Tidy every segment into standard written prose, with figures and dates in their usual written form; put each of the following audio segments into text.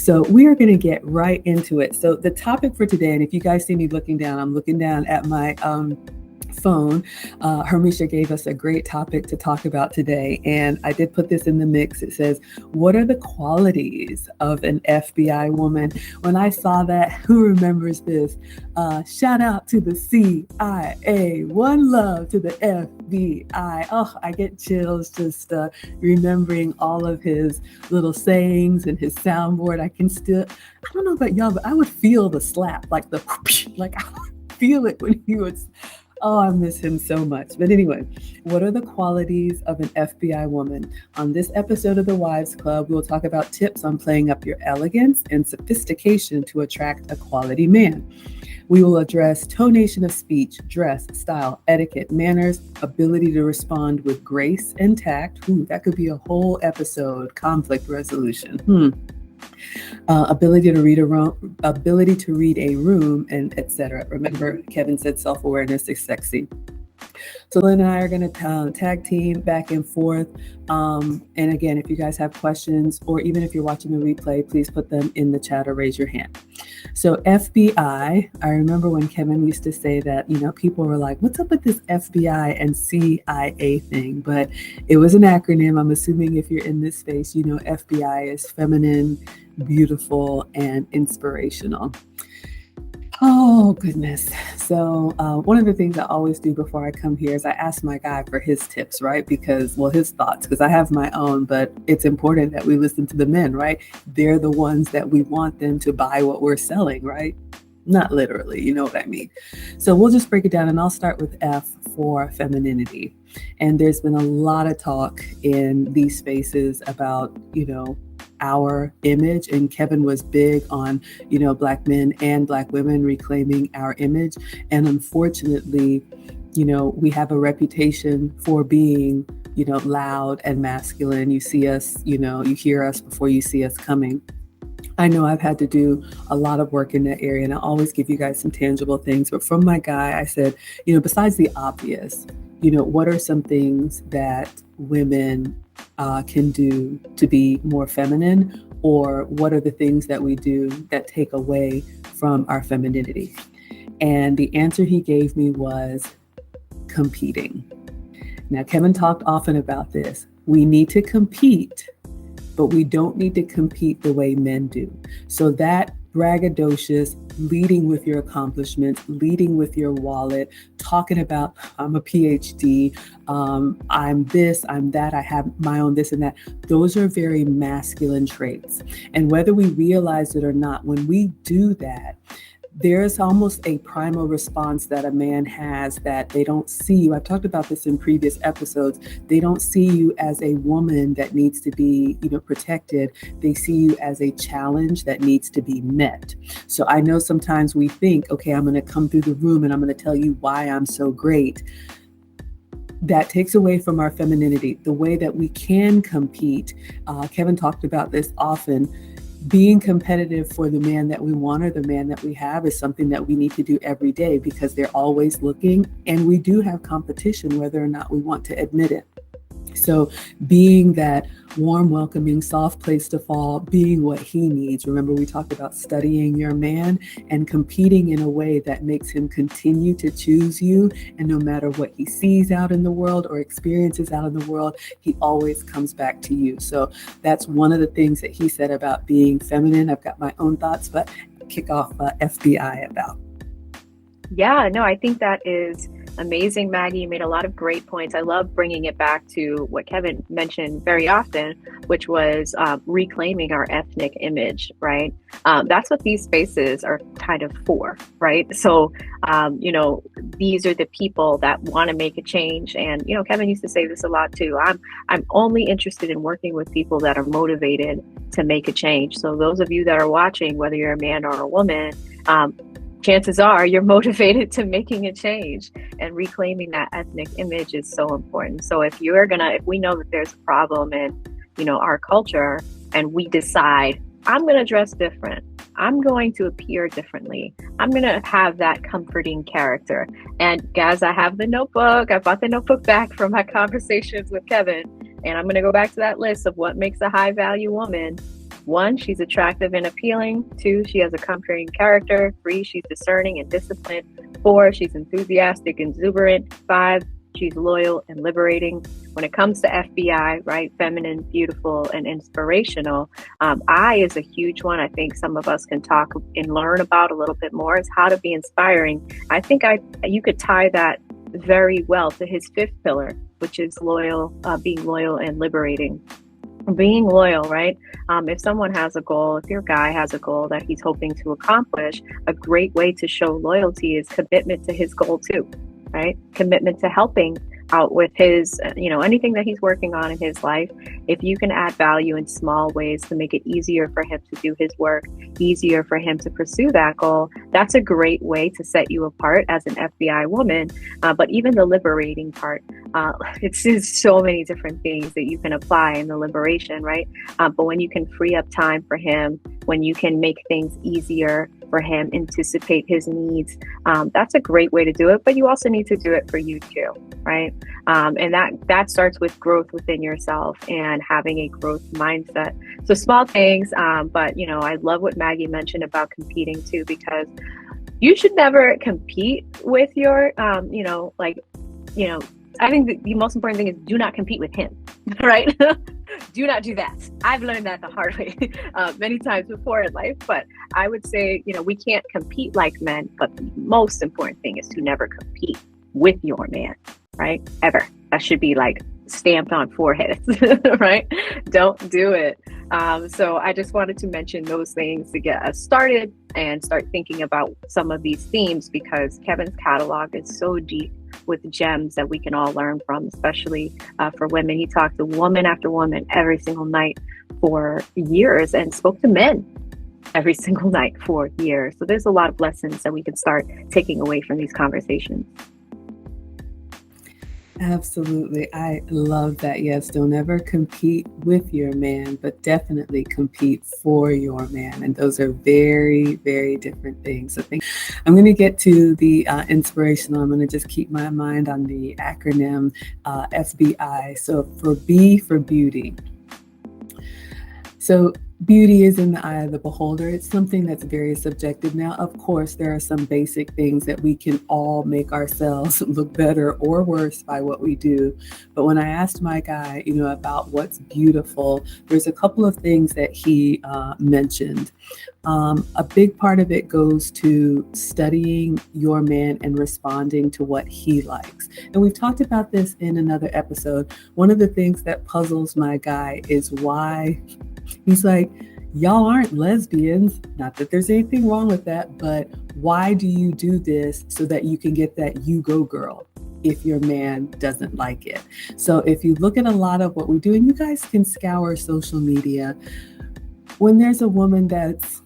So we are going to get right into it. So the topic for today, and if you guys see me looking down, I'm looking down at my phone. Hermisha gave us a great topic to talk about today, and I did put this in the mix. It says, what are the qualities of an FBI woman? When I saw that, who remembers this? Shout out to the CIA, one love to the FBI. Oh, I get chills just remembering all of his little sayings and his soundboard. I don't know about y'all, but I would feel the slap, like the whoosh, like I would feel it when he would. Oh, I miss him so much. But anyway, what are the qualities of an FBI woman? On this episode of the Wives Club, we'll talk about tips on playing up your elegance and sophistication to attract a quality man. We will address tonation of speech, dress, style, etiquette, manners, ability to respond with grace and tact. Ooh, that could be a whole episode. Conflict resolution. Ability to read a room, and etc. Remember, Kevin said self-awareness is sexy. So Lynn and I are going to tag team back and forth. And again, if you guys have questions, or even if you're watching the replay, please put them in the chat or raise your hand. So FBI, I remember when Kevin used to say that, people were like, what's up with this FBI and CIA thing? But it was an acronym. I'm assuming if you're in this space, FBI is feminine, beautiful, and inspirational. Oh, goodness. So one of the things I always do before I come here is I ask my guy for his tips, right? His thoughts, because I have my own, but it's important that we listen to the men, right? They're the ones that we want them to buy what we're selling, right? Not literally, you know what I mean? So we'll just break it down, and I'll start with F for femininity. And there's been a lot of talk in these spaces about, our image, and Kevin was big on, Black men and Black women reclaiming our image. And unfortunately, we have a reputation for being, loud and masculine. You see us, you hear us before you see us coming. I know I've had to do a lot of work in that area, and I always give you guys some tangible things. But from my guy, I said, besides the obvious, what are some things that women can do to be more feminine, or what are the things that we do that take away from our femininity? And the answer he gave me was competing. Now, Kevin talked often about this. We need to compete, but we don't need to compete the way men do. So that braggadocious, leading with your accomplishments, leading with your wallet, talking about, I'm a PhD, I'm this, I'm that, I have my own this and that. Those are very masculine traits. And whether we realize it or not, when we do that, there's almost a primal response that a man has that they don't see you. I've talked about this in previous episodes. They don't see you as a woman that needs to be, protected. They see you as a challenge that needs to be met. So I know sometimes we think, okay, I'm going to come through the room and I'm going to tell you why I'm so great. That takes away from our femininity, the way that we can compete. Kevin talked about this often. Being competitive for the man that we want or the man that we have is something that we need to do every day, because they're always looking, and we do have competition whether or not we want to admit it. So being that warm, welcoming, soft place to fall, being what he needs. Remember, we talked about studying your man and competing in a way that makes him continue to choose you. And no matter what he sees out in the world or experiences out in the world, he always comes back to you. So that's one of the things that he said about being feminine. I've got my own thoughts, but kick off FBI about. Yeah, no, I think that is amazing, Maggie. You made a lot of great points. I love bringing it back to what Kevin mentioned very often, which was reclaiming our ethnic image, right? That's what these spaces are kind of for, right? So, these are the people that want to make a change. And, Kevin used to say this a lot too. I'm only interested in working with people that are motivated to make a change. So those of you that are watching, whether you're a man or a woman, chances are you're motivated to making a change, and reclaiming that ethnic image is so important. So if we know that there's a problem in, our culture, and we decide, I'm going to dress different, I'm going to appear differently, I'm going to have that comforting character. And guys, I have the notebook. I bought the notebook back from my conversations with Kevin, and I'm going to go back to that list of what makes a high value woman. 1, she's attractive and appealing. 2, she has a comforting character. 3, she's discerning and disciplined. 4, she's enthusiastic and exuberant. 5, she's loyal and liberating. When it comes to FBI, right, feminine, beautiful, and inspirational, I is a huge one. I think some of us can talk and learn about a little bit more, is how to be inspiring. I think you could tie that very well to his 5th pillar, which is loyal, being loyal and liberating. Being loyal, right? If someone has a goal, if your guy has a goal that he's hoping to accomplish, a great way to show loyalty is commitment to his goal too, right? Commitment to helping out with his, anything that he's working on in his life. If you can add value in small ways to make it easier for him to do his work, easier for him to pursue that goal, that's a great way to set you apart as an FBI woman. But even the liberating part, it's just so many different things that you can apply in the liberation, right? But when you can free up time for him, when you can make things easier for him, anticipate his needs, that's a great way to do it. But you also need to do it for you too, right? And that starts with growth within yourself and having a growth mindset. So small things, but I love what Maggie mentioned about competing too, because you should never compete with your, I think the most important thing is do not compete with him, right? Do not do that. I've learned that the hard way many times before in life, but I would say, we can't compete like men, but the most important thing is to never compete with your man, right? Ever. That should be like stamped on foreheads, right? Don't do it. So I just wanted to mention those things to get us started and start thinking about some of these themes, because Kevin's catalog is so deep with gems that we can all learn from, especially for women. He talked to woman after woman every single night for years and spoke to men every single night for years. So there's a lot of lessons that we can start taking away from these conversations. Absolutely. I love that. Yes, don't ever compete with your man, but definitely compete for your man. And those are very, very different things. So I'm going to get to the inspirational. I'm going to just keep my mind on the acronym FBI. So for B for beauty. So beauty is in the eye of the beholder. It's something that's very subjective. Now, of course, there are some basic things that we can all make ourselves look better or worse by what we do. But when I asked my guy, about what's beautiful, there's a couple of things that he mentioned. A big part of it goes to studying your man and responding to what he likes. And we've talked about this in another episode. One of the things that puzzles my guy is why he's like, y'all aren't lesbians. Not that there's anything wrong with that, but why do you do this so that you can get that you go girl if your man doesn't like it? So if you look at a lot of what we do, and you guys can scour social media, when there's a woman that's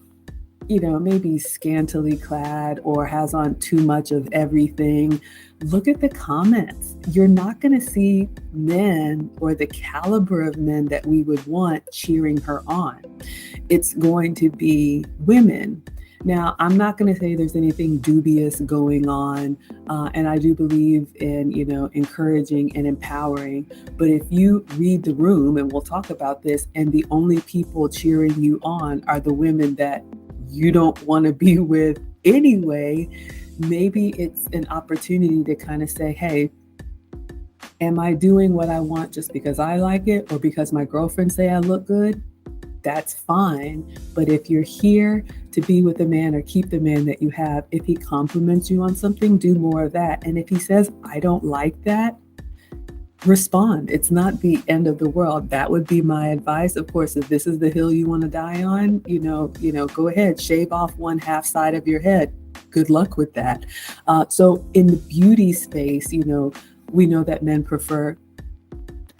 maybe scantily clad or has on too much of everything, look at the comments. You're not going to see men or the caliber of men that we would want cheering her on. It's going to be women. Now, I'm not going to say there's anything dubious going on, and I do believe in, encouraging and empowering. But if you read the room, and we'll talk about this, and the only people cheering you on are the women that you don't want to be with anyway, maybe it's an opportunity to kind of say, hey, am I doing what I want just because I like it or because my girlfriends say I look good? That's fine. But if you're here to be with a man or keep the man that you have, if he compliments you on something, do more of that. And if he says, I don't like that, respond. It's not the end of the world. That would be my advice. Of course, if this is the hill you want to die on, go ahead, shave off one half side of your head. Good luck with that. So in the beauty space, we know that men prefer,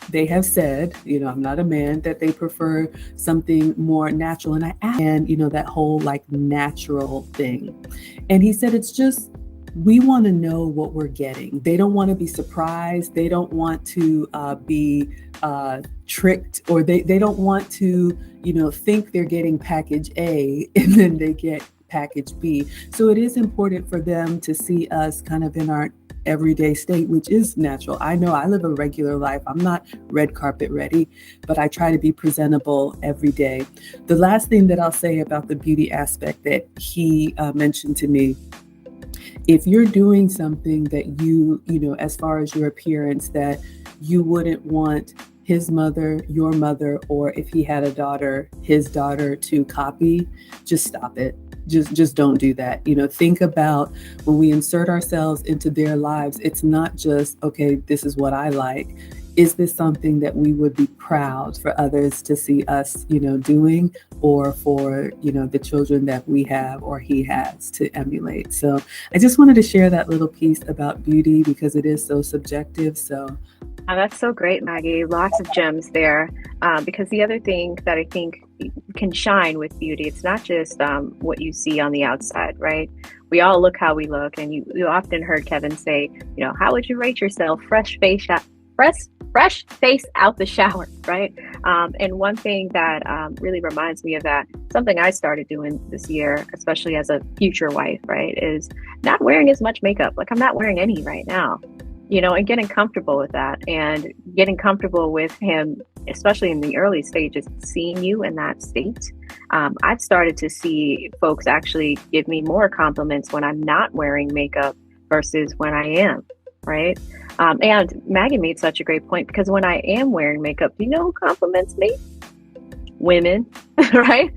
they have said, I'm not a man, that they prefer something more natural. And that whole like natural thing. And he said, it's just, we want to know what we're getting. They don't want to be surprised. They don't want to be tricked, or they don't want to, think they're getting package A and then they get package B. So it is important for them to see us kind of in our everyday state, which is natural. I know I live a regular life. I'm not red carpet ready, but I try to be presentable every day. The last thing that I'll say about the beauty aspect that he mentioned to me, if you're doing something that you know, as far as your appearance, that you wouldn't want his mother, your mother, or if he had a daughter, his daughter to copy, just stop it. Just don't do that. You know, think about when we insert ourselves into their lives, it's not just, okay, this is what I like. Is this something that we would be proud for others to see us, you know, doing, or for, you know, the children that we have or he has to emulate? So I just wanted to share that little piece about beauty because it is so subjective. So Oh, that's so great, Maggie. Lots of gems there. Because the other thing that I think can shine with beauty, it's not just what you see on the outside, right? We all look how we look, and you often heard Kevin say, you know, how would you rate yourself? Fresh face out the shower, right? And one thing that really reminds me of that, something I started doing this year, especially as a future wife, right, is not wearing as much makeup. Like I'm not wearing any right now, you know, and getting comfortable with that and getting comfortable with him, especially in the early stages, seeing you in that state. I've started to see folks actually give me more compliments when I'm not wearing makeup versus when I am, right? And Maggie made such a great point, because when I am wearing makeup, do you know who compliments me? Women, right?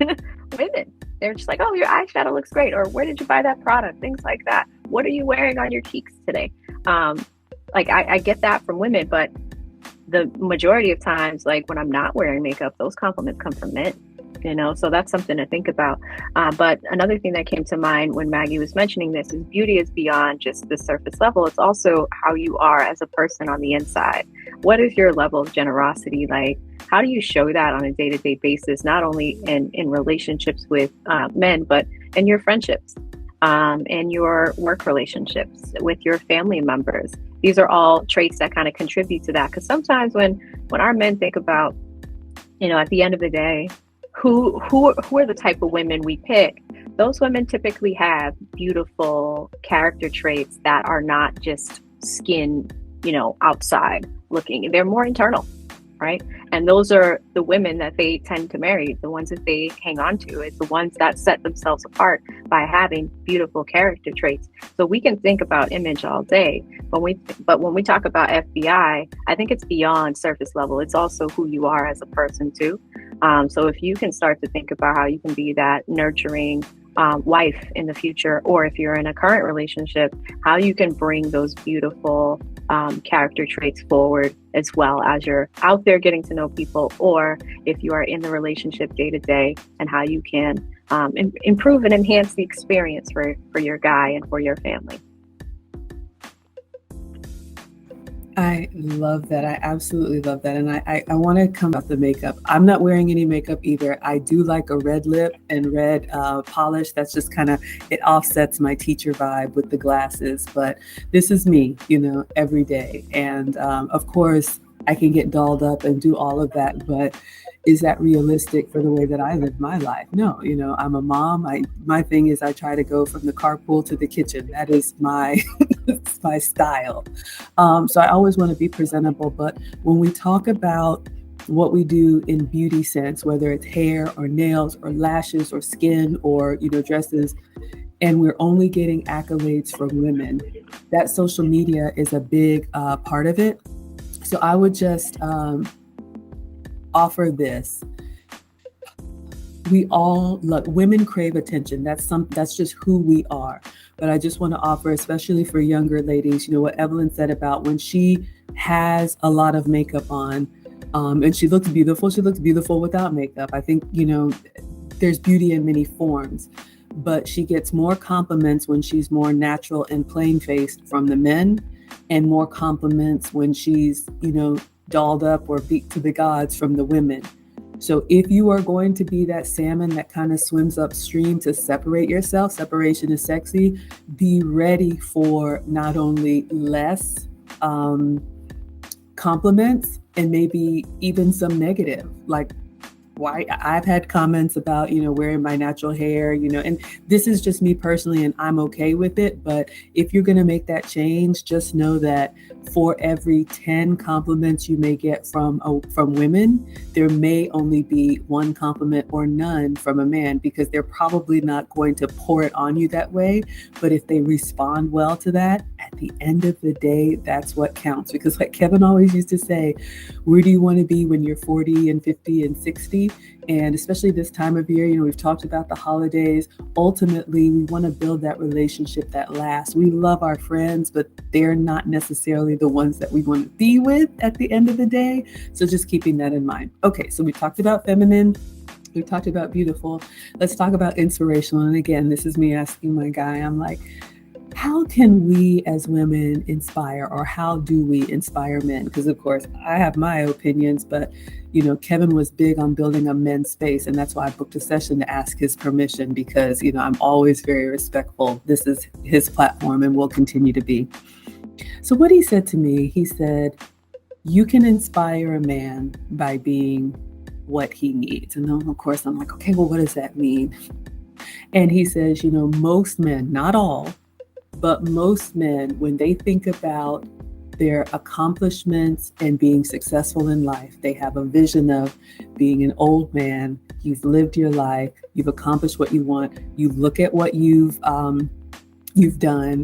Women. They're just like, oh, your eyeshadow looks great. Or where did you buy that product? Things like that. What are you wearing on your cheeks today? Like I get that from women, but the majority of times, like when I'm not wearing makeup, those compliments come from men, you know, so that's something to think about. But another thing that came to mind when Maggie was mentioning this is beauty is beyond just the surface level. It's also how you are as a person on the inside. What is your level of generosity like? How do you show that on a day-to-day basis, not only in relationships with men, but in your friendships, in your work relationships, with your family members? These are all traits that kind of contribute to that. Because sometimes when our men think about, you know, at the end of the day, who are the type of women we pick, those women typically have beautiful character traits that are not just skin, you know, outside looking. They're more internal, right? And those are the women that they tend to marry, the ones that they hang on to. It's the ones that set themselves apart by having beautiful character traits. So we can think about image all day, but when we talk about FBI, I think it's beyond surface level. It's also who you are as a person too. So if you can start to think about how you can be that nurturing wife in the future, or if you're in a current relationship, how you can bring those beautiful character traits forward as well as you're out there getting to know people, or if you are in the relationship day to day, and how you can improve and enhance the experience for your guy and for your family. I love that. I absolutely love that. And I want to come about the makeup. I'm not wearing any makeup either. I do like a red lip and red polish. That's just kind of, it offsets my teacher vibe with the glasses. But this is me, you know, every day. And of course, I can get dolled up and do all of that. But is that realistic for the way that I live my life? No, you know, I'm a mom. My thing is I try to go from the carpool to the kitchen. That is my my style. So I always want to be presentable. But when we talk about what we do in beauty sense, whether it's hair or nails or lashes or skin or, you know, dresses, and we're only getting accolades from women, that social media is a big part of it. So I would just offer this. We all love, women crave attention. That's just who we are. But I just want to offer, especially for younger ladies, you know, what Evelyn said about when she has a lot of makeup on, and she looks beautiful without makeup. I think, you know, there's beauty in many forms, but she gets more compliments when she's more natural and plain faced from the men, and more compliments when she's, you know, dolled up or beat to the gods from the women. So if you are going to be that salmon that kind of swims upstream to separate yourself, separation is sexy, be ready for not only less compliments and maybe even some negative. Like, why I've had comments about, wearing my natural hair, and this is just me personally, and I'm okay with it. But if you're going to make that change, just know that for every 10 compliments you may get from women, there may only be one compliment or none from a man, because they're probably not going to pour it on you that way. But if they respond well to that, at the end of the day, that's what counts. Because like Kevin always used to say, where do you want to be when you're 40 and 50 and 60? And especially this time of year, we've talked about the holidays. Ultimately, we want to build that relationship that lasts. We love our friends, but they're not necessarily the ones that we want to be with at the end of the day. So just keeping that in mind. Okay, so we talked about feminine. We talked about beautiful. Let's talk about inspirational. And again, this is me asking my guy, I'm like, how can we as women inspire, or how do we inspire men? Because of course I have my opinions, but Kevin was big on building a men's space, and that's why I booked a session to ask his permission, because I'm always very respectful. This is his platform and will continue to be. So what he said to me, he said, you can inspire a man by being what he needs. And then of course I'm like, okay, well, what does that mean? And he says, most men, not all, but most men, when they think about their accomplishments and being successful in life, they have a vision of being an old man. You've lived your life. You've accomplished what you want. You look at what you've done.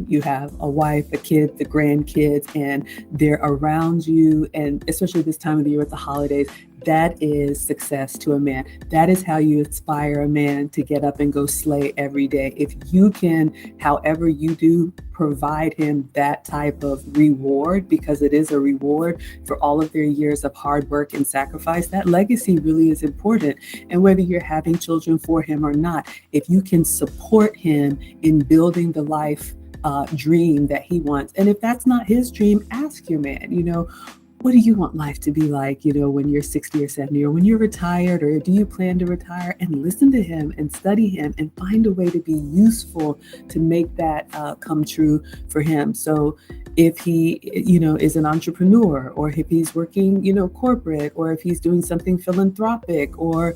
You have a wife, a kid, the grandkids, and they're around you. And especially this time of the year with the holidays, that is success to a man. That is how you inspire a man to get up and go slay every day. If you can, however you do, provide him that type of reward, because it is a reward for all of their years of hard work and sacrifice, that legacy really is important. And whether you're having children for him or not, if you can support him in building the life dream that he wants. And if that's not his dream, ask your man, what do you want life to be like, when you're 60 or 70, or when you're retired, or do you plan to retire? And listen to him and study him and find a way to be useful to make that come true for him. So if he, is an entrepreneur, or if he's working, corporate, or if he's doing something philanthropic, or,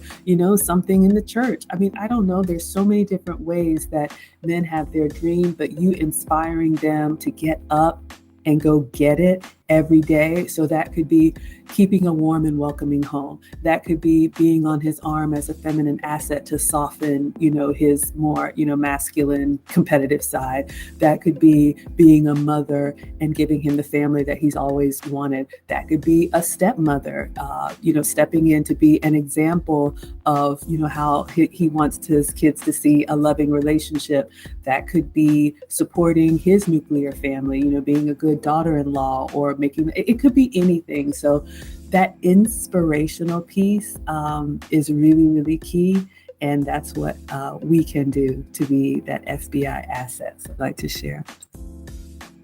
something in the church. I mean, I don't know. There's so many different ways that men have their dream, but you inspiring them to get up and go get it every day. So that could be keeping a warm and welcoming home. That could be being on his arm as a feminine asset to soften, his more, masculine competitive side. That could be being a mother and giving him the family that he's always wanted. That could be a stepmother, stepping in to be an example of, how he wants his kids to see a loving relationship. That could be supporting his nuclear family, being a good daughter-in-law, or it could be anything. So that inspirational piece is really, really key. And that's what we can do to be that FBI asset. So I'd like to share.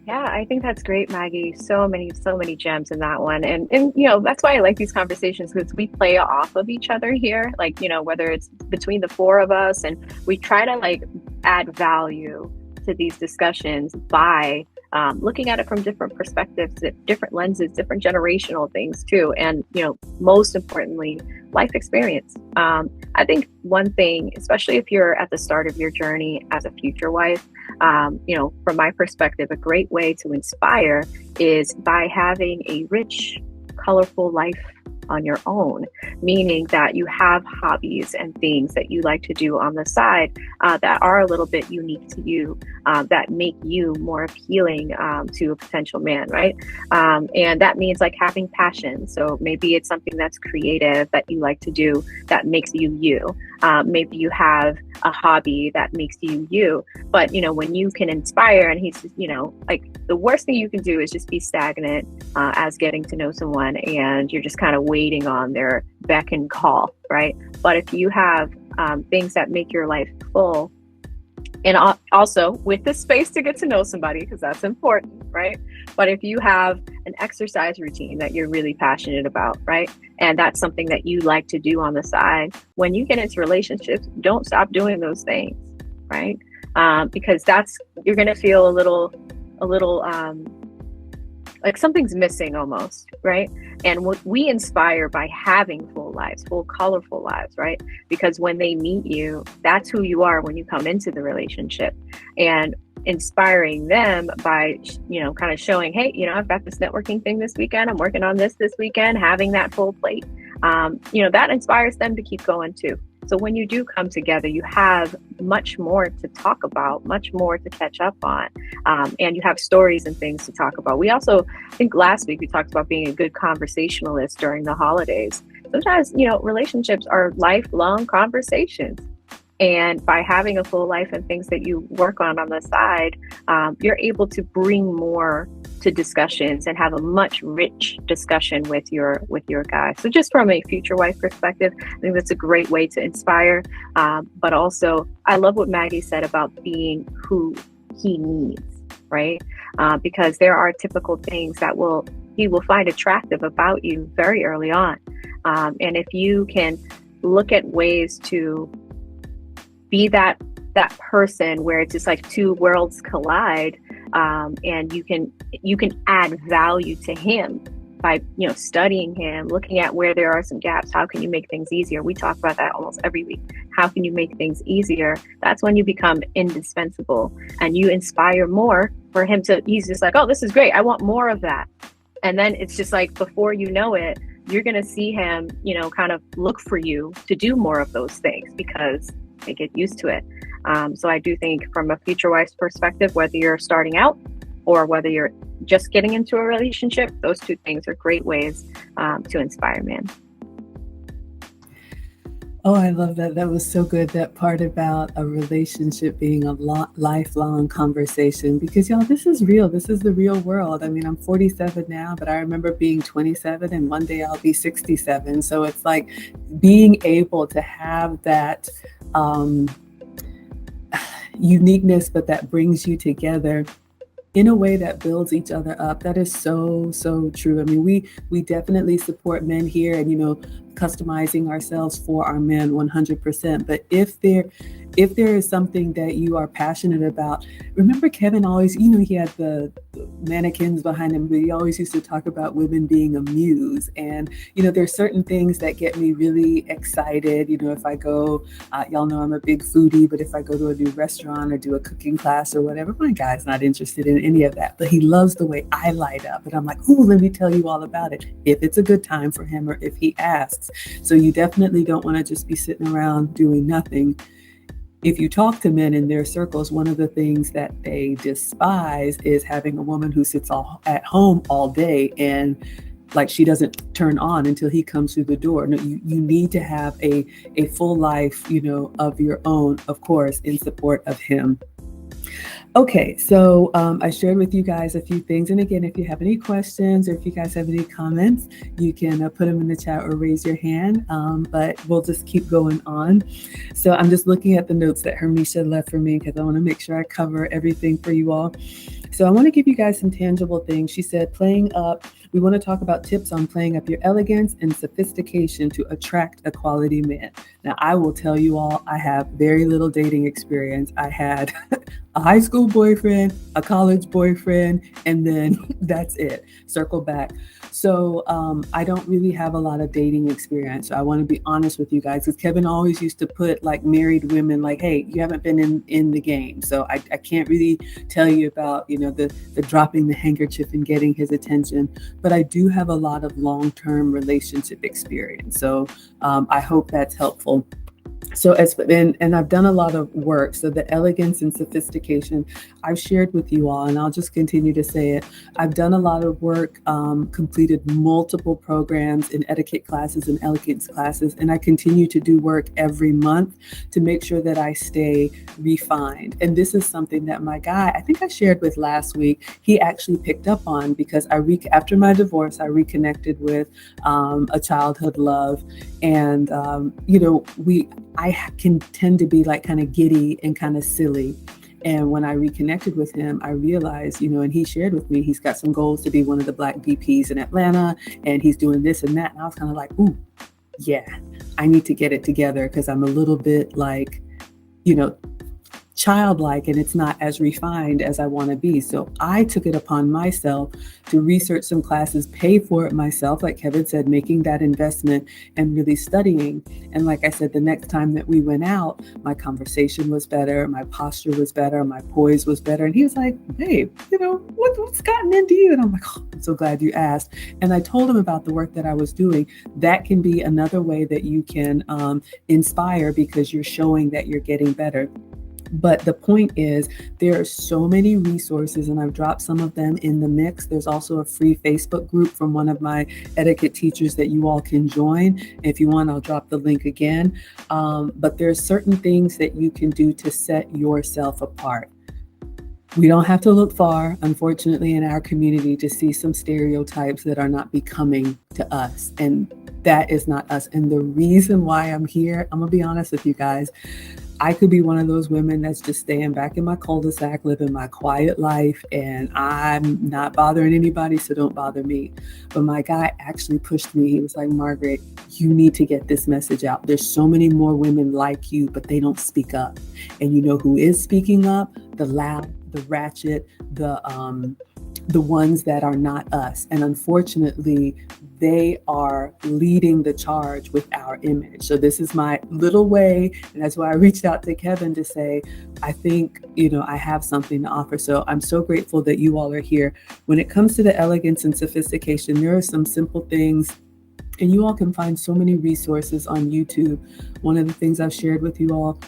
Yeah, I think that's great, Maggie. So many gems in that one. And that's why I like these conversations, because we play off of each other here. Like, whether it's between the four of us, and we try to add value to these discussions by looking at it from different perspectives, different lenses, different generational things too. And, most importantly, life experience. I think one thing, especially if you're at the start of your journey as a future wife, from my perspective, a great way to inspire is by having a rich, colorful life on your own, meaning that you have hobbies and things that you like to do on the side that are a little bit unique to you, that make you more appealing to a potential man, right? And that means having passion. So maybe it's something that's creative that you like to do that makes you you. Maybe you have a hobby that makes you you. But when you can inspire, and he's just, the worst thing you can do is just be stagnant as getting to know someone, and you're just kind of waiting on their beck and call, right? But if you have things that make your life full, and also with the space to get to know somebody, because that's important, right? But if you have an exercise routine that you're really passionate about, right? And that's something that you like to do on the side, when you get into relationships, don't stop doing those things, right? Because you're going to feel a little like something's missing almost, right? And what we inspire by having full lives, full colorful lives, right? Because when they meet you, that's who you are when you come into the relationship. And inspiring them by, kind of showing, hey, I've got this networking thing this weekend, I'm working on this weekend, having that full plate, that inspires them to keep going too. So when you do come together, you have much more to talk about, much more to catch up on, and you have stories and things to talk about. We also, I think last week we talked about being a good conversationalist during the holidays. Sometimes, relationships are lifelong conversations. And by having a full life and things that you work on the side, you're able to bring more to discussions and have a much rich discussion with your guy. So just from a future wife perspective, I think that's a great way to inspire. But also, I love what Maggie said about being who he needs, right? Because there are typical things that he will find attractive about you very early on. And if you can look at ways to be that person where it's just like two worlds collide, and you can add value to him by studying him, looking at where there are some gaps. How can you make things easier? We talk about that almost every week. How can you make things easier? That's when you become indispensable, and you inspire more for him to. He's just like, oh, this is great, I want more of that. And then it's just like, before you know it, you're going to see him kind of look for you to do more of those things, because they get used to it. So I do think from a future wife's perspective, whether you're starting out or whether you're just getting into a relationship, those two things are great ways to inspire men. Oh, I love that. That was so good. That part about a relationship being a lifelong conversation, because y'all, this is real. This is the real world. I mean, I'm 47 now, but I remember being 27, and one day I'll be 67. So it's like being able to have that uniqueness, but that brings you together in a way that builds each other up. That is so, so true. I mean, we definitely support men here, and, customizing ourselves for our men 100%. But if there is something that you are passionate about, remember Kevin always, he had the mannequins behind him, but he always used to talk about women being a muse. And, there's certain things that get me really excited. If I go, y'all know I'm a big foodie, but if I go to a new restaurant or do a cooking class or whatever, my guy's not interested in any of that, but he loves the way I light up. And I'm like, ooh, let me tell you all about it, if it's a good time for him or if he asks. So you definitely don't want to just be sitting around doing nothing. If you talk to men in their circles, one of the things that they despise is having a woman who sits at home all day and like she doesn't turn on until he comes through the door. No, you need to have a full life, of your own, of course, in support of him. Okay, so I shared with you guys a few things. And again, if you have any questions or if you guys have any comments, you can put them in the chat or raise your hand, but we'll just keep going on. So I'm just looking at the notes that Hermisha left for me because I want to make sure I cover everything for you all. So I want to give you guys some tangible things. She said, we want to talk about tips on playing up your elegance and sophistication to attract a quality man. Now, I will tell you all, I have very little dating experience. I had a high school boyfriend, a college boyfriend, and then that's it. Circle back. So I don't really have a lot of dating experience. So I want to be honest with you guys, because Kevin always used to put like married women like, hey, you haven't been in the game. So I can't really tell you about, the dropping the handkerchief and getting his attention. But I do have a lot of long-term relationship experience. So I hope that's helpful. So and I've done a lot of work. So the elegance and sophistication I've shared with you all, and I'll just continue to say it. I've done a lot of work, completed multiple programs in etiquette classes and elegance classes, and I continue to do work every month to make sure that I stay refined. And this is something that my guy, I think I shared with last week, he actually picked up on, because after my divorce, I reconnected with a childhood love, and I can tend to be like kind of giddy and kind of silly. And when I reconnected with him, I realized, and he shared with me, he's got some goals to be one of the Black VPs in Atlanta, and he's doing this and that. And I was kind of like, ooh, yeah, I need to get it together, because I'm a little bit like, childlike and it's not as refined as I want to be. So I took it upon myself to research some classes, pay for it myself, like Kevin said, making that investment and really studying. And like I said, the next time that we went out, my conversation was better, my posture was better, my poise was better. And he was like, babe, what's gotten into you? And I'm like, oh, I'm so glad you asked. And I told him about the work that I was doing. That can be another way that you can inspire, because you're showing that you're getting better. But the point is, there are so many resources, and I've dropped some of them in the mix. There's also a free Facebook group from one of my etiquette teachers that you all can join. If you want, I'll drop the link again. But there's certain things that you can do to set yourself apart. We don't have to look far, unfortunately, in our community to see some stereotypes that are not becoming to us. And that is not us. And the reason why I'm here, I'm going to be honest with you guys, I could be one of those women that's just staying back in my cul-de-sac, living my quiet life, and I'm not bothering anybody, so don't bother me. But my guy actually pushed me. He was like, Margaret, you need to get this message out. There's so many more women like you, but they don't speak up. And you know who is speaking up? The loud, the ratchet, the ones that are not us. And unfortunately, they are leading the charge with our image. So this is my little way. And that's why I reached out to Kevin to say, I think, I have something to offer. So I'm so grateful that you all are here. When it comes to the elegance and sophistication, there are some simple things, and you all can find so many resources on YouTube. One of the things I've shared with you all,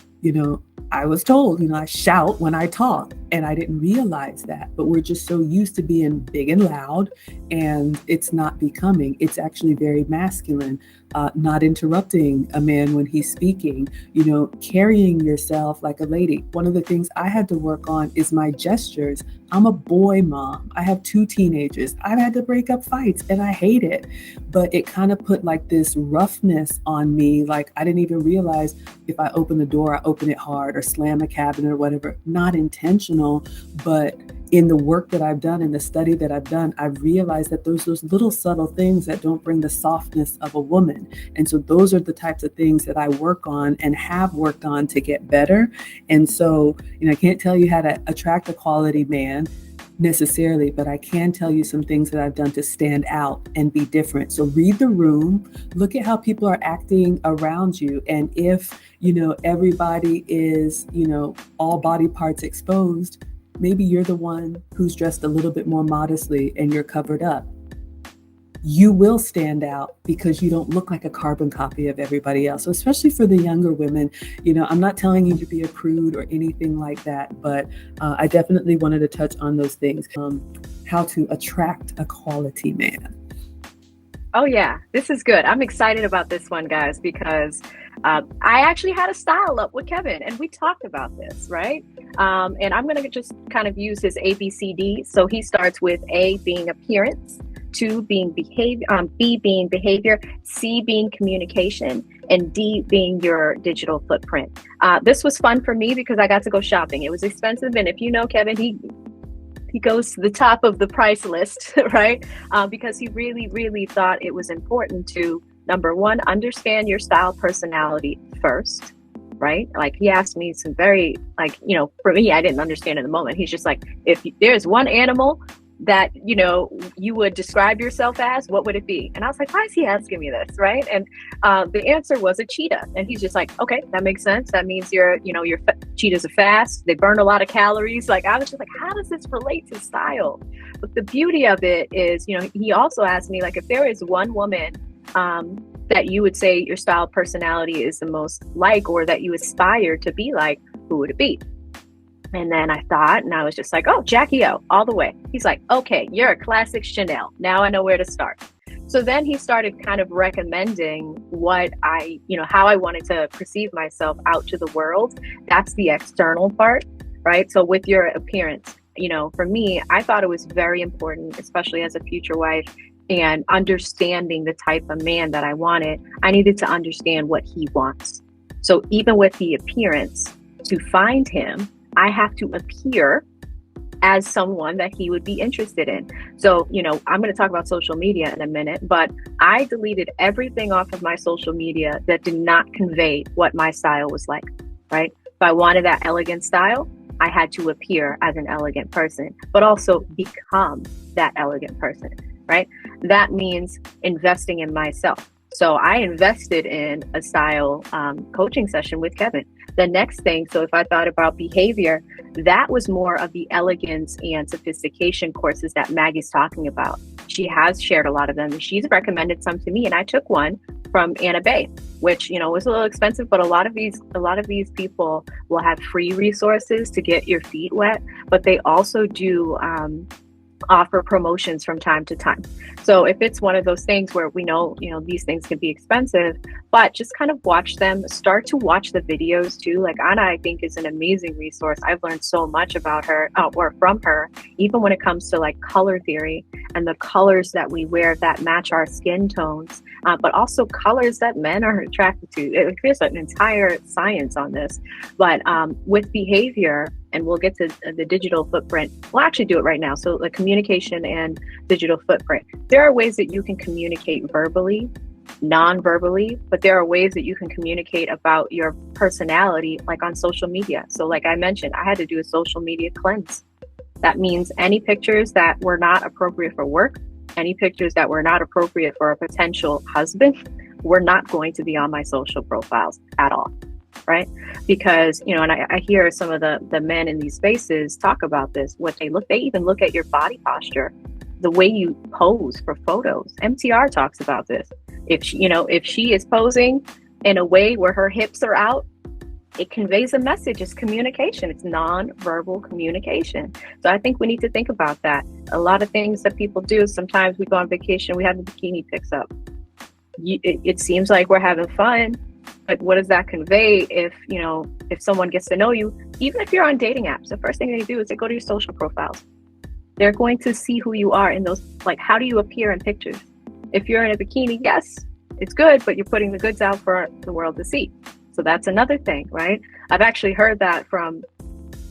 I was told, I shout when I talk, and I didn't realize that, but we're just so used to being big and loud, and it's not becoming. It's actually very masculine, not interrupting a man when he's speaking, carrying yourself like a lady. One of the things I had to work on is my gestures. I'm a boy mom. I have 2 teenagers. I've had to break up fights and I hate it, but it kind of put like this roughness on me. Like I didn't even realize if I open the door, I open it hard or slam a cabinet or whatever, not intentional, but in the work that I've done, in the study that I've done, I've realized that there's those little subtle things that don't bring the softness of a woman. And so those are the types of things that I work on and have worked on to get better. And so, I can't tell you how to attract a quality man necessarily, but I can tell you some things that I've done to stand out and be different. So read the room, look at how people are acting around you. And if, everybody is, all body parts exposed, maybe you're the one who's dressed a little bit more modestly and you're covered up. You will stand out because you don't look like a carbon copy of everybody else. So especially for the younger women, I'm not telling you to be a prude or anything like that, but I definitely wanted to touch on those things. How to attract a quality man. Oh yeah, this is good. I'm excited about this one, guys, because I actually had a style up with Kevin and we talked about this, right? And I'm going to just kind of use his ABCD. So he starts with A being appearance, 2 being behavior, B being behavior, C being communication, and D being your digital footprint. This was fun for me because I got to go shopping. It was expensive. And if you know Kevin, he goes to the top of the price list, right? Because he really, really thought it was important to, number 1, understand your style personality first, right? Like he asked me some very, for me, I didn't understand in the moment. He's just like, if there's one animal that, you would describe yourself as, what would it be? And I was like, why is he asking me this, right? And the answer was a cheetah. And he's just like, okay, that makes sense. That means cheetahs are fast. They burn a lot of calories. Like, I was just like, how does this relate to style? But the beauty of it is, he also asked me, like, if there is one woman that you would say your style personality is the most like, or that you aspire to be like, who would it be? And then I thought, and I was just like, oh, Jackie O, all the way. He's like, okay, you're a classic Chanel. Now I know where to start. So then he started kind of recommending what how I wanted to perceive myself out to the world. That's the external part, right? So with your appearance, for me, I thought it was very important, especially as a future wife, and understanding the type of man that I wanted. I needed to understand what he wants. So even with the appearance, to find him, I have to appear as someone that he would be interested in. So, I'm going to talk about social media in a minute, but I deleted everything off of my social media that did not convey what my style was like, right? If I wanted that elegant style, I had to appear as an elegant person, but also become that elegant person, right? That means investing in myself. So I invested in a style coaching session with Kevin. The next thing, so if I thought about behavior, that was more of the elegance and sophistication courses that Maggie's talking about. She has shared a lot of them. She's recommended some to me, and I took one from Anna Bay, which, you know, was a little expensive, but a lot of these people will have free resources to get your feet wet, but they also do offer promotions from time to time. So if it's one of those things where we know, you know, these things can be expensive, but just kind of watch them, start to watch the videos too. Like Anna, I think, is an amazing resource. I've learned so much about her or from her, even when it comes to like color theory and the colors that we wear that match our skin tones, but also colors that men are attracted to. There's an entire science on this, but with behavior, and we'll get to the digital footprint. We'll actually do it right now. So the communication and digital footprint. There are ways that you can communicate verbally, non-verbally, but there are ways that you can communicate about your personality, like on social media. So like I mentioned, I had to do a social media cleanse. That means any pictures that were not appropriate for work, any pictures that were not appropriate for a potential husband, were not going to be on my social profiles at all. Right? Because, you know, and I hear some of the men in these spaces talk about this, they even look at your body posture, the way you pose for photos. MTR talks about this. If she is posing in a way where her hips are out, it conveys a message. It's communication. It's non-verbal communication. So I think we need to think about that. A lot of things that people do, sometimes we go on vacation, we have the bikini pics up. It seems like we're having fun, but what does that convey if someone gets to know you? Even if you're on dating apps, the first thing they do is they go to your social profiles. They're going to see who you are in those, like, how do you appear in pictures? If you're in a bikini, yes, it's good, but you're putting the goods out for the world to see. So that's another thing, right? I've actually heard that from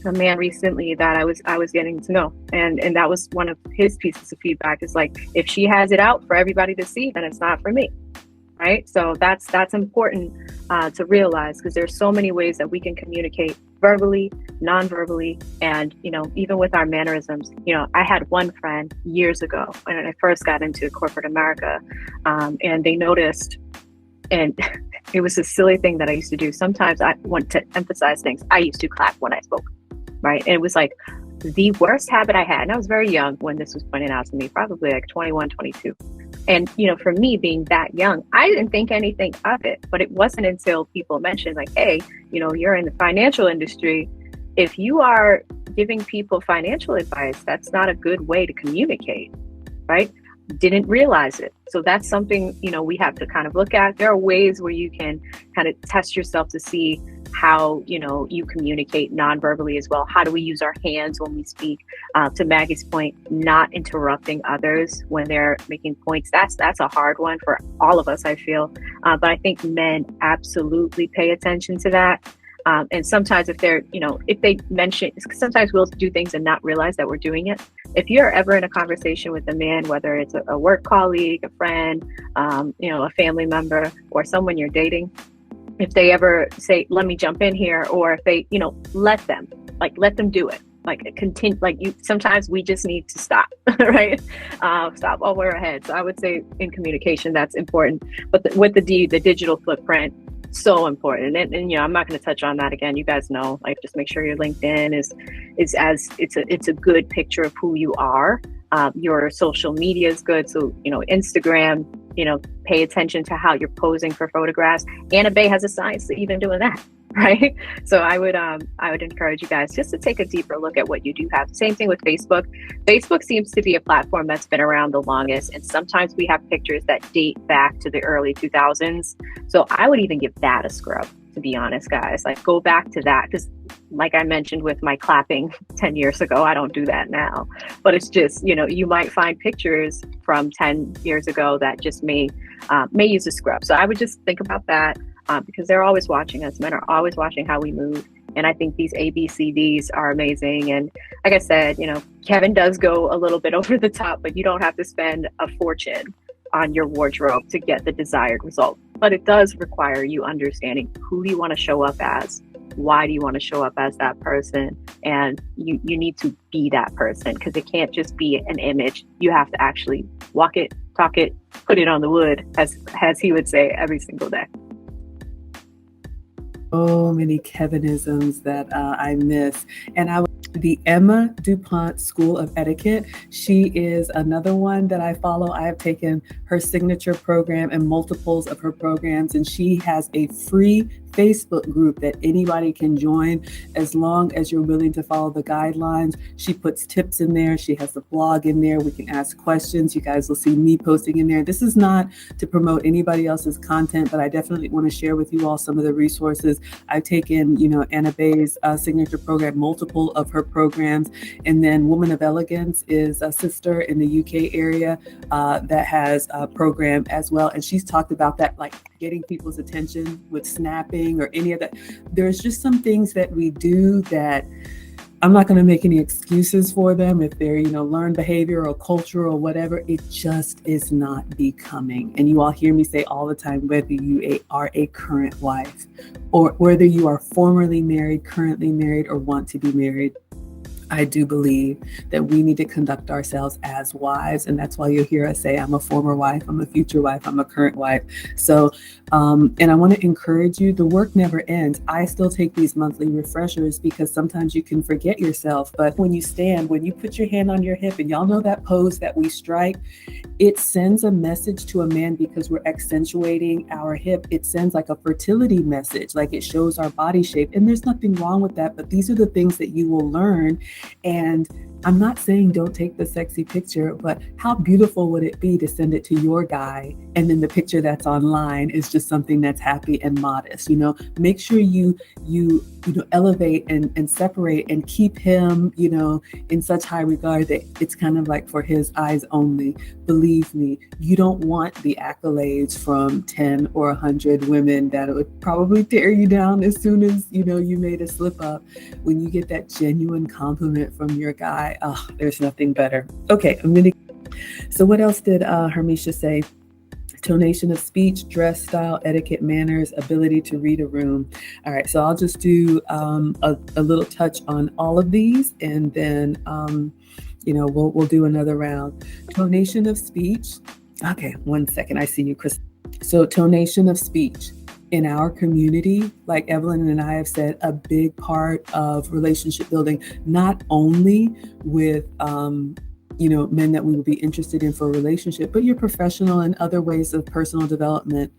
a man recently that I was getting to know. And that was one of his pieces of feedback, is like, if she has it out for everybody to see, then it's not for me. Right? So that's important to realize, because there's so many ways that we can communicate verbally, non-verbally, and, you know, even with our mannerisms. You know, I had one friend years ago when I first got into corporate America, and they noticed, and it was a silly thing that I used to do. Sometimes I want to emphasize things. I used to clap when I spoke, right? And it was like the worst habit I had. And I was very young when this was pointed out to me, probably like 21, 22. And, you know, for me being that young, I didn't think anything of it. But it wasn't until people mentioned, like, hey, you know, you're in the financial industry. If you are giving people financial advice, that's not a good way to communicate, right? Didn't realize it. So that's something, you know, we have to kind of look at. There are ways where you can kind of test yourself to see how, you know, you communicate non-verbally as well. How do we use our hands when we speak? To Maggie's point, not interrupting others when they're making points. That's a hard one for all of us, I feel. But I think men absolutely pay attention to that. And sometimes if they mention, sometimes we'll do things and not realize that we're doing it. If you're ever in a conversation with a man, whether it's a work colleague, a friend, a family member, or someone you're dating, if they ever say, let me jump in here, or if they, let them do it. Sometimes we just need to stop, right? Stop while we're ahead. So I would say in communication, that's important. But with the digital footprint, so important. And I'm not going to touch on that again. You guys know, just make sure your LinkedIn is it's a good picture of who you are. Your social media is good. So, Instagram, pay attention to how you're posing for photographs. Anna Bay has a science to even doing that, right? So I would encourage you guys just to take a deeper look at what you do have. Same thing with Facebook. Facebook seems to be a platform that's been around the longest. And sometimes we have pictures that date back to the early 2000s. So I would even give that a scrub, to be honest, guys. Go back to that. Because like I mentioned with my clapping 10 years ago, I don't do that now. But it's just, you might find pictures from 10 years ago that just may use a scrub. So I would just think about that because they're always watching us. Men are always watching how we move. And I think these ABCDs are amazing. And like I said, Kevin does go a little bit over the top, but you don't have to spend a fortune on your wardrobe to get the desired result. But it does require you understanding who you want to show up as why do you want to show up as that person? And you need to be that person, because it can't just be an image. You have to actually walk it, talk it, put it on the wood, as he would say, every single day. So many Kevinisms that I miss. And the Emma DuPont School of Etiquette. She is another one that I follow. I have taken her signature program and multiples of her programs, and she has a free Facebook group that anybody can join as long as you're willing to follow the guidelines. She puts tips in there. She has the blog in there. We can ask questions. You guys will see me posting in there. This is not to promote anybody else's content, but I definitely want to share with you all some of the resources. I've taken, Anna Bay's signature program, multiple of her programs. And then Woman of Elegance is a sister in the UK area that has a program as well. And she's talked about that, like getting people's attention with snapping or any of that. There's just some things that we do that I'm not going to make any excuses for them if they're, learned behavior or culture or whatever. It just is not becoming. And you all hear me say all the time, whether you are a current wife or whether you are formerly married, currently married, or want to be married, I do believe that we need to conduct ourselves as wives. And that's why you'll hear us say, I'm a former wife, I'm a future wife, I'm a current wife. So, and I want to encourage you, the work never ends. I still take these monthly refreshers because sometimes you can forget yourself. But when you stand, when you put your hand on your hip, and y'all know that pose that we strike, it sends a message to a man because we're accentuating our hip. It sends like a fertility message, like it shows our body shape. And there's nothing wrong with that. But these are the things that you will learn. And I'm not saying don't take the sexy picture, but how beautiful would it be to send it to your guy, and then the picture that's online is just something that's happy and modest. Make sure you elevate and separate and keep him, in such high regard that it's kind of like for his eyes only. Believe me, you don't want the accolades from 10 or 100 women that would probably tear you down as soon as, you made a slip up. When you get that genuine compliment from your guy, there's nothing better. Okay, so what else did Hermesia say? Tonation of speech, dress style, etiquette, manners, ability to read a room. All right, so I'll just do a little touch on all of these, and then we'll do another round. Tonation of speech. Okay, 1 second. I see you, Chris. So tonation of speech. In our community, like Evelyn and I have said, a big part of relationship building, not only with men that we would be interested in for a relationship, but your professional and other ways of personal development.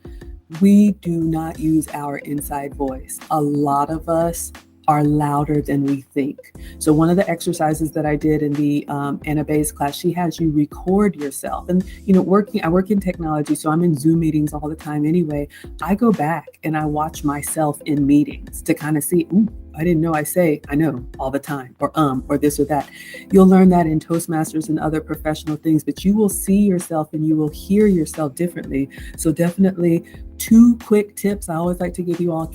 We do not use our inside voice. A lot of us are louder than we think. So one of the exercises that I did in the Anna Bay's class, she has you record yourself. And I work in technology, so I'm in Zoom meetings all the time anyway. I go back and I watch myself in meetings to kind of see, I didn't know I say I know all the time, or this or that. You'll learn that in Toastmasters and other professional things, but you will see yourself and you will hear yourself differently. So definitely 2 quick tips. I always like to give you all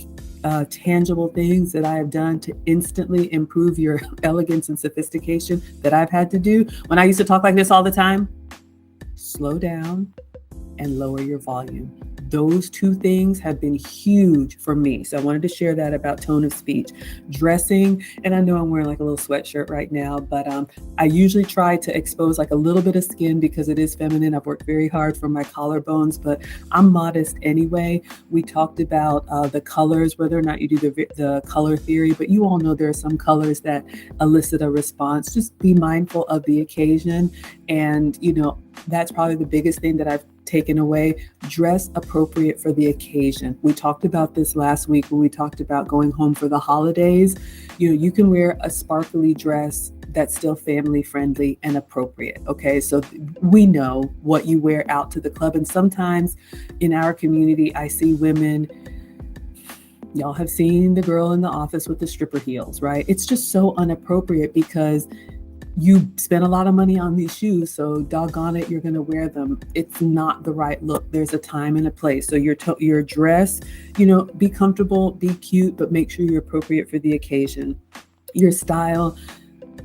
tangible things that I have done to instantly improve your elegance and sophistication that I've had to do. When I used to talk like this all the time, slow down and lower your volume. Those 2 things have been huge for me. So I wanted to share that about tone of speech. Dressing, and I know I'm wearing like a little sweatshirt right now, but I usually try to expose like a little bit of skin because it is feminine. I've worked very hard for my collarbones, but I'm modest anyway. We talked about the colors, whether or not you do the color theory, but you all know there are some colors that elicit a response. Just be mindful of the occasion. And, that's probably the biggest thing that I've taken away. Dress appropriate for the occasion. We talked about this last week when we talked about going home for the holidays. You can wear a sparkly dress that's still family friendly and appropriate. Okay, so we know what you wear out to the club. And sometimes in our community, I see women, y'all have seen the girl in the office with the stripper heels, right? It's just so inappropriate because you spend a lot of money on these shoes, so doggone it, you're going to wear them. It's not the right look. There's a time and a place. So your dress, be comfortable, be cute, but make sure you're appropriate for the occasion. Your style.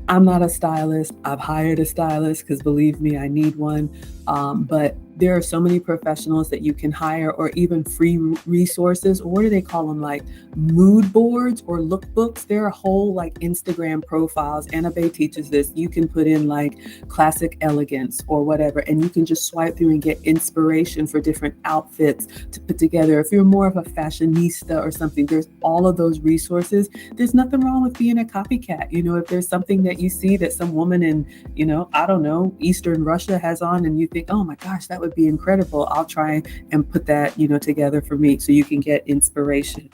I'm not a stylist. I've hired a stylist because believe me, I need one. But there are so many professionals that you can hire, or even free resources, or what do they call them, like mood boards or lookbooks. There are whole like Instagram profiles. Anna Bay teaches this. You can put in like classic elegance or whatever, and you can just swipe through and get inspiration for different outfits to put together. If you're more of a fashionista or something, there's all of those resources. There's nothing wrong with being a copycat. You know, if there's something that you see that some woman in, you know, I don't know, Eastern Russia has on, and you think, oh my gosh, that would be incredible, I'll try and put that, you know, together for me, so you can get inspiration.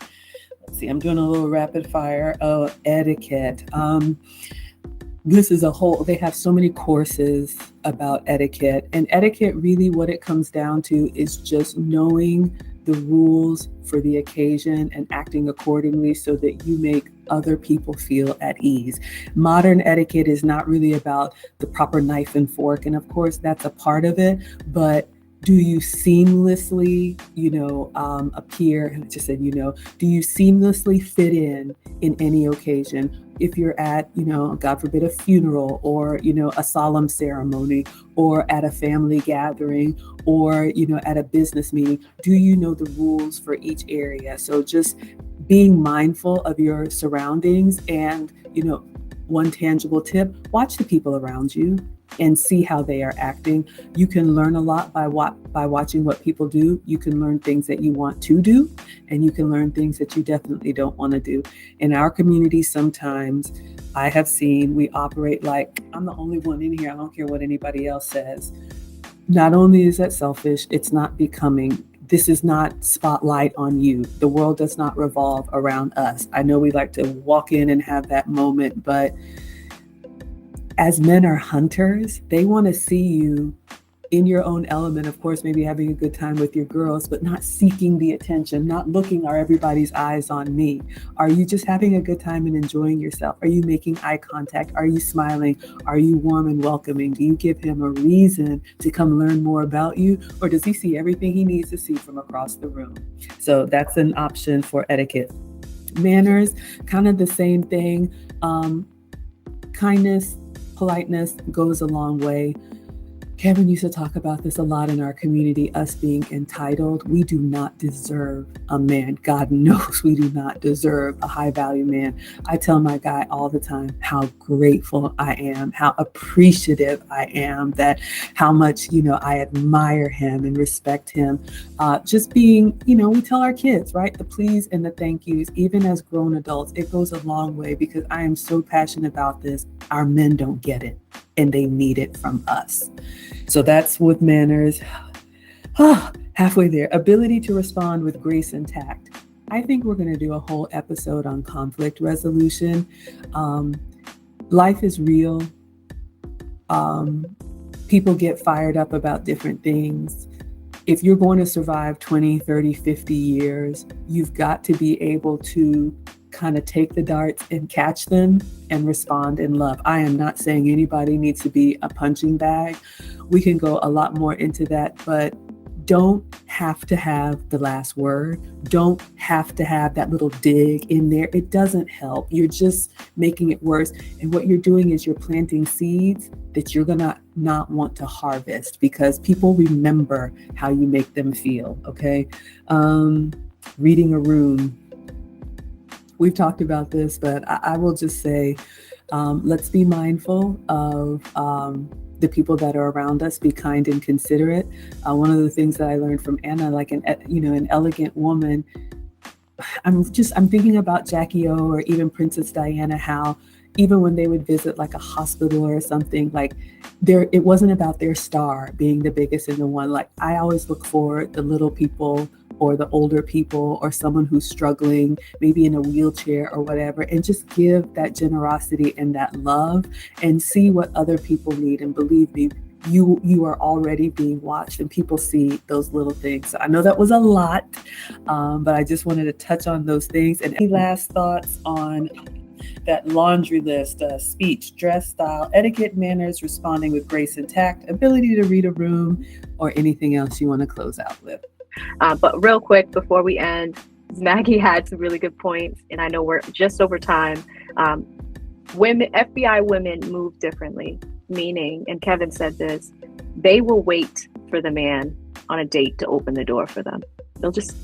Let's see, I'm doing a little rapid fire. Oh, etiquette. This is a whole, they have so many courses about etiquette, and etiquette, really what it comes down to is just knowing the rules for the occasion and acting accordingly so that you make other people feel at ease. Modern etiquette is not really about the proper knife and fork, and of course that's a part of it, but do you seamlessly, appear, and I just said, do you seamlessly fit in any occasion? If you're at, God forbid, a funeral, or, a solemn ceremony, or at a family gathering, or, at a business meeting, do you know the rules for each area? So just being mindful of your surroundings, and, one tangible tip, watch the people around you and see how they are acting. You can learn a lot by watching what people do. You can learn things that you want to do, and you can learn things that you definitely don't want to do. In our community, sometimes I have seen we operate like, I'm the only one in here, I don't care what anybody else says. Not only is that selfish, it's not becoming. This is not spotlight on you. The world does not revolve around us. I know we like to walk in and have that moment, but as men are hunters, they want to see you in your own element. Of course, maybe having a good time with your girls, but not seeking the attention, not looking, are everybody's eyes on me? Are you just having a good time and enjoying yourself? Are you making eye contact? Are you smiling? Are you warm and welcoming? Do you give him a reason to come learn more about you? Or does he see everything he needs to see from across the room? So that's an option for etiquette. Manners, kind of the same thing. Kindness, politeness goes a long way. Kevin used to talk about this a lot in our community, us being entitled. We do not deserve a man. God knows we do not deserve a high value man. I tell my guy all the time how grateful I am, how appreciative I am, that how much, I admire him and respect him. Just being, we tell our kids, right? The please and the thank yous, even as grown adults, it goes a long way, because I am so passionate about this. Our men don't get it, and they need it from us. So that's with manners. Halfway there. Ability to respond with grace and tact. I think we're going to do a whole episode on conflict resolution. Life is real. People get fired up about different things. If you're going to survive 20, 30, 50 years, you've got to be able to kind of take the darts and catch them and respond in love. I am not saying anybody needs to be a punching bag. We can go a lot more into that, but don't have to have the last word. Don't have to have that little dig in there. It doesn't help. You're just making it worse. And what you're doing is you're planting seeds that you're going to not want to harvest, because people remember how you make them feel. Okay. Reading a room. We've talked about this, but I will just say, let's be mindful of the people that are around us. Be kind and considerate. One of the things that I learned from Anna, like an elegant woman, I'm thinking about Jackie O or even Princess Diana, how even when they would visit like a hospital or something, like it wasn't about their star being the biggest in the one. Like I always look for the little people, or the older people, or someone who's struggling, maybe in a wheelchair or whatever, and just give that generosity and that love and see what other people need. And believe me, you are already being watched, and people see those little things. So I know that was a lot, but I just wanted to touch on those things. And any last thoughts on that laundry list? Speech, dress, style, etiquette, manners, responding with grace and tact, ability to read a room, or anything else you want to close out with? But real quick, before we end, Maggie had some really good points, and I know we're just over time. FBI women move differently, meaning, and Kevin said this, they will wait for the man on a date to open the door for them. They'll just,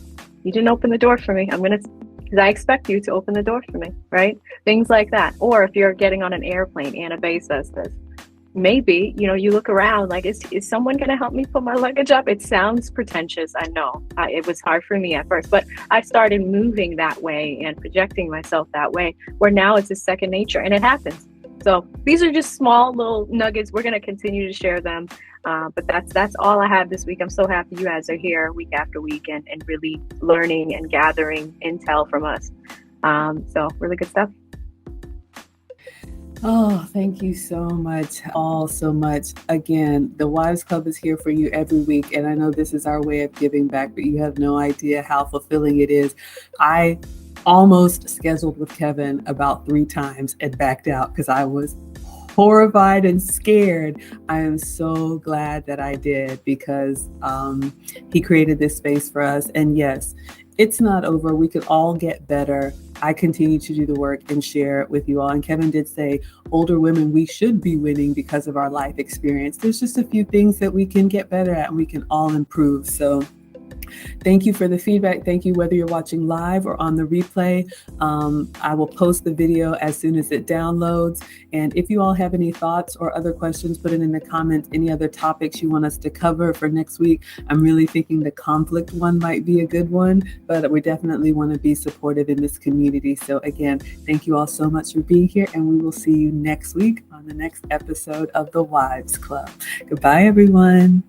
you didn't open the door for me. Because I expect you to open the door for me, right? Things like that. Or if you're getting on an airplane, Anna Bay says this, maybe, you look around like, is someone going to help me put my luggage up? It sounds pretentious. I know it was hard for me at first, but I started moving that way and projecting myself that way, where now it's a second nature, and it happens. So these are just small little nuggets. We're going to continue to share them. But that's all I have this week. I'm so happy you guys are here week after week and really learning and gathering intel from us. So really good stuff. Oh, thank you so much, all so much. Again, the Wives Club is here for you every week. And I know this is our way of giving back, but you have no idea how fulfilling it is. I almost scheduled with Kevin about 3 times and backed out because I was horrified and scared. I am so glad that I did, because he created this space for us. And yes, it's not over. We could all get better. I continue to do the work and share it with you all. And Kevin did say, older women, we should be winning because of our life experience. There's just a few things that we can get better at and we can all improve. So thank you for the feedback. Thank you, whether you're watching live or on the replay. I will post the video as soon as it downloads. And if you all have any thoughts or other questions, put it in the comments. Any other topics you want us to cover for next week? I'm really thinking the conflict one might be a good one, but we definitely want to be supportive in this community. So again, thank you all so much for being here, and we will see you next week on the next episode of the Wives Club. Goodbye, everyone.